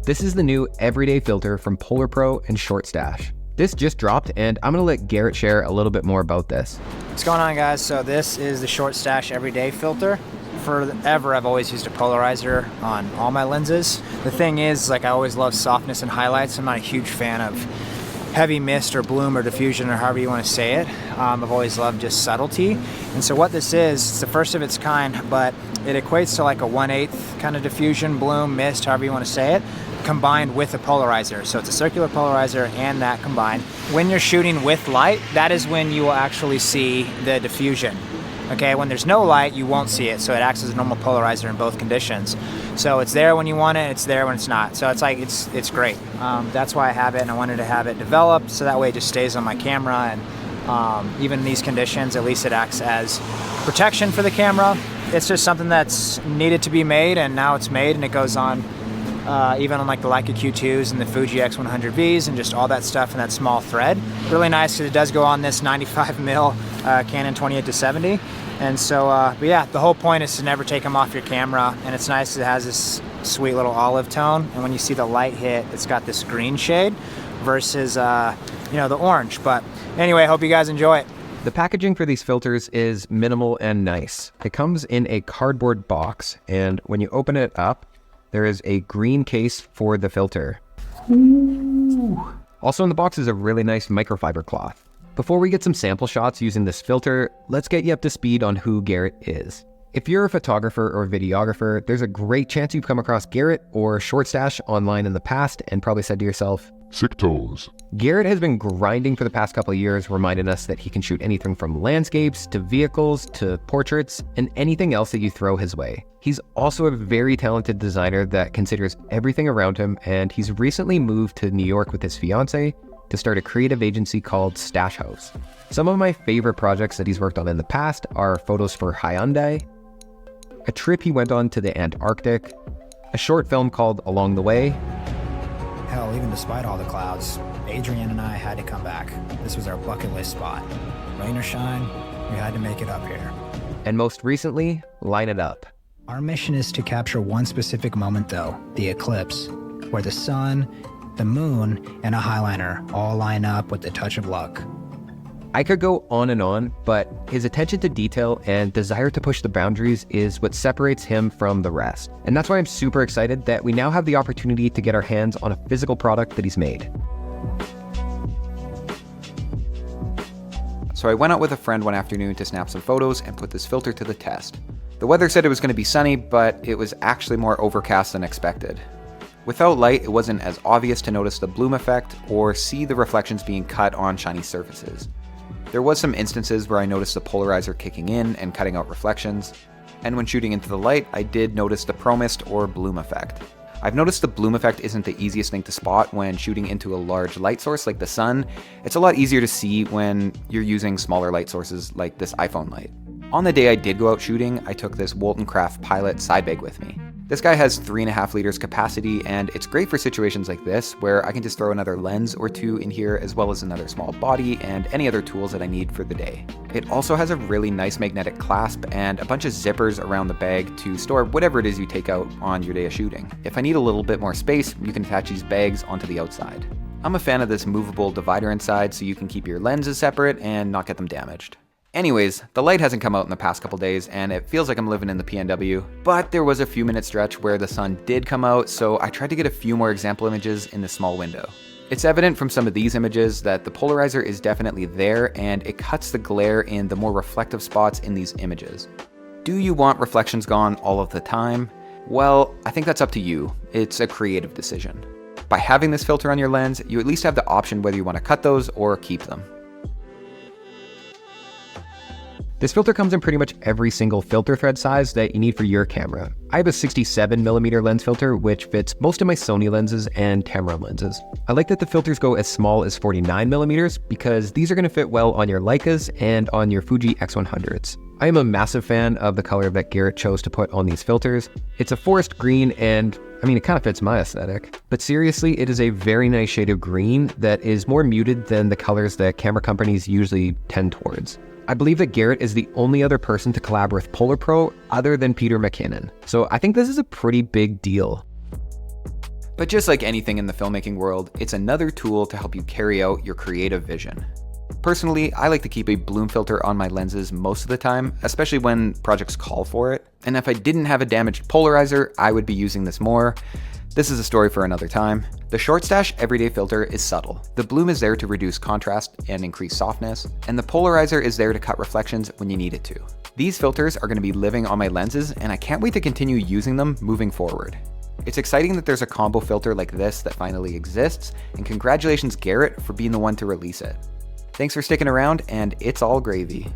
This is the new everyday filter from PolarPro and Shortstache. This just dropped, and I'm gonna let Garrett share a little bit more about this. What's going on, guys? So this is the Shortstache everyday filter. Forever, I've always used a polarizer on all my lenses. The thing is, like, I always love softness and highlights. I'm not a huge fan of heavy mist or bloom or diffusion or however you want to say it. I've always loved just subtlety. And so what this is, it's the first of its kind, but it equates to like a 1/8 kind of diffusion, bloom, mist, however you want to say it, combined with a polarizer. So it's a circular polarizer and that combined. When you're shooting with light, that is when you will actually see the diffusion. Okay, when there's no light, you won't see it. So it acts as a normal polarizer in both conditions. So it's there when you want it, it's there when it's not. So it's like, it's great. That's why I have it, and I wanted to have it developed so that way it just stays on my camera. And even in these conditions, at least it acts as protection for the camera. It's just something that's needed to be made, and now it's made, and it goes on even on like the Leica Q2s and the Fuji X100Vs and just all that stuff in that small thread. Really nice because it does go on this 95mm Canon 28-70. And so, but yeah, the whole point is to never take them off your camera, and it's nice it has this sweet little olive tone, and when you see the light hit, it's got this green shade versus, you know, the orange. But anyway, I hope you guys enjoy it. The packaging for these filters is minimal and nice. It comes in a cardboard box, and when you open it up, there is a green case for the filter. Ooh. Also in the box is a really nice microfiber cloth. Before we get some sample shots using this filter, let's get you up to speed on who Garrett is. If you're a photographer or videographer, there's a great chance you've come across Garrett or Shortstache online in the past and probably said to yourself, "Sick toes." Garrett has been grinding for the past couple of years, reminding us that he can shoot anything from landscapes to vehicles to portraits and anything else that you throw his way. He's also a very talented designer that considers everything around him, and he's recently moved to New York with his fiance to start a creative agency called Stash House. Some of my favorite projects that he's worked on in the past are photos for Hyundai, a trip he went on to the Antarctic, a short film called Along the Way. Hell, even despite all the clouds, Adrian and I had to come back. This was our bucket list spot. Rain or shine, we had to make it up here. And most recently, Line It Up. Our mission is to capture one specific moment though, the eclipse, where the sun, the moon, and a highliner all line up with a touch of luck. I could go on, but his attention to detail and desire to push the boundaries is what separates him from the rest. And that's why I'm super excited that we now have the opportunity to get our hands on a physical product that he's made. So I went out with a friend one afternoon to snap some photos and put this filter to the test. The weather said it was going to be sunny, but it was actually more overcast than expected. Without light, it wasn't as obvious to notice the bloom effect or see the reflections being cut on shiny surfaces. There was some instances where I noticed the polarizer kicking in and cutting out reflections, and when shooting into the light, I did notice the pro-mist or bloom effect. I've noticed the bloom effect isn't the easiest thing to spot when shooting into a large light source like the sun. It's a lot easier to see when you're using smaller light sources like this iPhone light. On the day I did go out shooting, I took this Walton Craft Pilot side bag with me. This guy has 3.5 liters capacity, and it's great for situations like this where I can just throw another lens or two in here as well as another small body and any other tools that I need for the day. It also has a really nice magnetic clasp and a bunch of zippers around the bag to store whatever it is you take out on your day of shooting. If I need a little bit more space, you can attach these bags onto the outside. I'm a fan of this movable divider inside so you can keep your lenses separate and not get them damaged. Anyways, the light hasn't come out in the past couple days and it feels like I'm living in the PNW, but there was a few minute stretch where the sun did come out, so I tried to get a few more example images in this small window. It's evident from some of these images that the polarizer is definitely there and it cuts the glare in the more reflective spots in these images. Do you want reflections gone all of the time? Well, I think that's up to you. It's a creative decision. By having this filter on your lens, you at least have the option whether you want to cut those or keep them. This filter comes in pretty much every single filter thread size that you need for your camera. I have a 67mm lens filter, which fits most of my Sony lenses and Tamron lenses. I like that the filters go as small as 49mm because these are going to fit well on your Leicas and on your Fuji X100s. I am a massive fan of the color that Garrett chose to put on these filters. It's a forest green and, I mean, it kind of fits my aesthetic. But seriously, it is a very nice shade of green that is more muted than the colors that camera companies usually tend towards. I believe that Garrett is the only other person to collab with PolarPro other than Peter McKinnon. So I think this is a pretty big deal. But just like anything in the filmmaking world, it's another tool to help you carry out your creative vision. Personally, I like to keep a bloom filter on my lenses most of the time, especially when projects call for it. And if I didn't have a damaged polarizer, I would be using this more. This is a story for another time. The Shortstache Everyday Filter is subtle. The bloom is there to reduce contrast and increase softness, and the polarizer is there to cut reflections when you need it to. These filters are going to be living on my lenses, and I can't wait to continue using them moving forward. It's exciting that there's a combo filter like this that finally exists, and congratulations Garrett for being the one to release it. Thanks for sticking around, and it's all gravy.